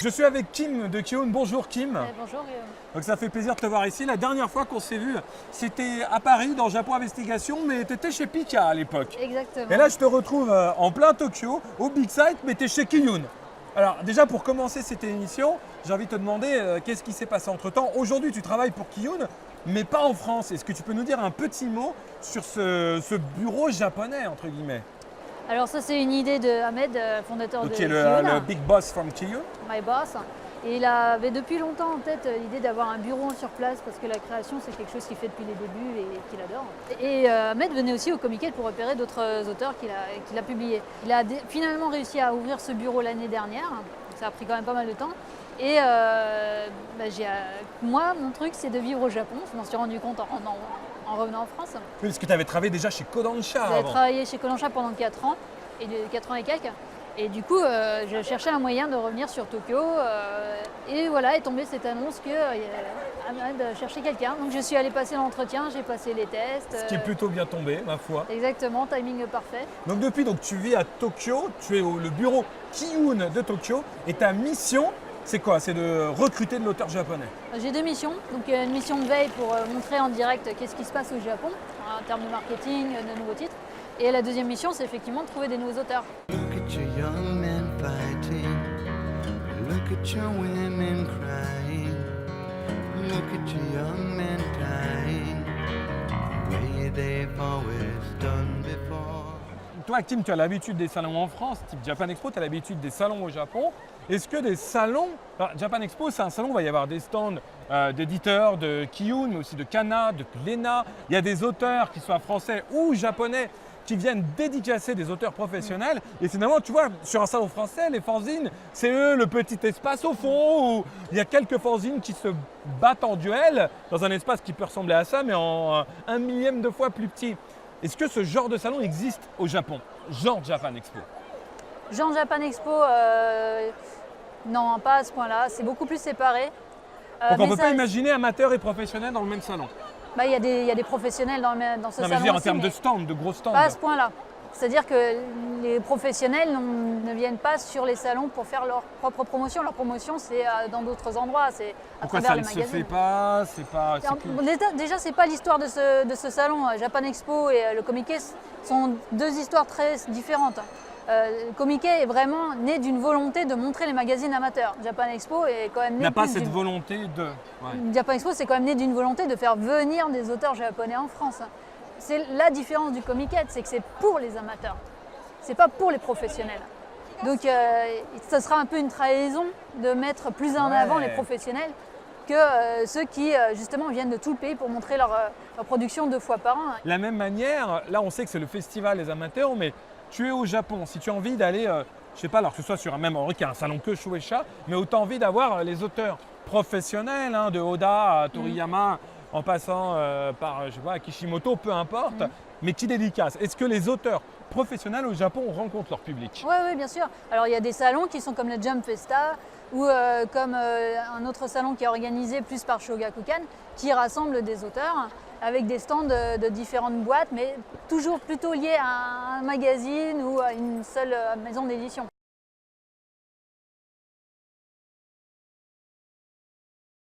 Je suis avec Kim de Kiyun. Bonjour Kim. Bonjour Guillaume. Donc ça fait plaisir de te voir ici. La dernière fois qu'on s'est vu, c'était à Paris, dans Japon Investigation, mais tu étais chez Pika à l'époque. Exactement. Et là, je te retrouve en plein Tokyo, au Big Sight, mais tu es chez Kiyun. Alors déjà, pour commencer cette émission, j'ai envie de te demander qu'est-ce qui s'est passé entre-temps. Aujourd'hui, tu travailles pour Kiyun, mais pas en France. Est-ce que tu peux nous dire un petit mot sur ce bureau japonais, entre guillemets? Alors ça, c'est une idée de Ahmed, fondateur de Qui est Kiyun, le big boss from Kiyun. my boss. Et il avait depuis longtemps en tête l'idée d'avoir un bureau sur place parce que la création, c'est quelque chose qu'il fait depuis les débuts et qu'il adore. Et Ahmed venait aussi au Comiket pour repérer d'autres auteurs qu'il a publiés. Il a finalement réussi à ouvrir ce bureau l'année dernière. Ça a pris quand même pas mal de temps. Et moi, mon truc, c'est de vivre au Japon. Je m'en suis rendu compte en revenant en France. Oui, parce que tu avais travaillé déjà chez Kodansha J'avais avant. travaillé chez Kodansha pendant 4 ans, 4 ans et quelques. Et du coup, je cherchais un moyen de revenir sur Tokyo. Et voilà, est tombée cette annonce que Ahmed cherchait quelqu'un. Donc je suis allée passer l'entretien, j'ai passé les tests. Ce qui est plutôt bien tombé, ma foi. Exactement, timing parfait. Donc depuis, tu vis à Tokyo, tu es le bureau Kiyun de Tokyo, et ta mission, c'est quoi? C'est de recruter de l'auteur japonais. J'ai 2 missions. Donc une mission de veille pour montrer en direct qu'est-ce qui se passe au Japon, en termes de marketing, de nouveaux titres. Et la deuxième mission, c'est effectivement de trouver des nouveaux auteurs. Look at your young men fighting. Look at your women crying. Look at your young men dying. The way they've always done before. Toi, Kim, tu as l'habitude des salons en France, type Japan Expo, tu as l'habitude des salons au Japon. Est-ce que des salons, Japan Expo, c'est un salon où il va y avoir des stands d'éditeurs de Kiyun, mais aussi de Kana, de Glénat. Il y a des auteurs qui soient français ou japonais qui viennent dédicacer des auteurs professionnels. Et finalement, tu vois, sur un salon français, les fanzines, c'est eux le petit espace au fond où il y a quelques fanzines qui se battent en duel dans un espace qui peut ressembler à ça, mais en 1/1000 de fois plus petit. Est-ce que ce genre de salon existe au Japon, genre Japan Expo? Genre Japan Expo, non, pas à ce point-là. C'est beaucoup plus séparé. Donc on ne mais peut pas imaginer amateurs et professionnels dans le même salon. Il y a des professionnels dans ce Non, mais je salon veux dire en aussi, termes mais de stands, de gros stands. pas à ce point-là. C'est-à-dire que les professionnels ne viennent pas sur les salons pour faire leur propre promotion. Leur promotion, c'est dans d'autres endroits, c'est à Pourquoi travers ça les ne se magazines. fait pas? C'est pas. Alors, déjà, c'est pas l'histoire de ce salon. Japan Expo et le Comiket sont 2 histoires très différentes. Le Comiket est vraiment né d'une volonté de montrer les magazines amateurs. Japan Expo est quand même né n'a pas plus cette d'une- volonté de. Ouais. Japan Expo, c'est quand même né d'une volonté de faire venir des auteurs japonais en France. C'est la différence du Comiket, c'est que c'est pour les amateurs. C'est pas pour les professionnels. Donc, ça sera un peu une trahison de mettre plus en avant les professionnels que ceux qui, justement, viennent de tout le pays pour montrer leur production 2 fois par an. De la même manière, là on sait que c'est le festival des amateurs, mais tu es au Japon. Si tu as envie d'aller, je sais pas, alors que ce soit sur même Henri qui a un salon que Shueisha, mais autant envie d'avoir les auteurs professionnels, hein, de Oda à Toriyama, en passant par, je sais pas, Kishimoto, peu importe, mais qui dédicace. Est-ce que les auteurs professionnels au Japon rencontrent leur public? Oui, bien sûr. Alors, il y a des salons qui sont comme le Jump Festa ou comme un autre salon qui est organisé plus par Shogakukan, qui rassemble des auteurs avec des stands de différentes boîtes, mais toujours plutôt liés à un magazine ou à une seule maison d'édition.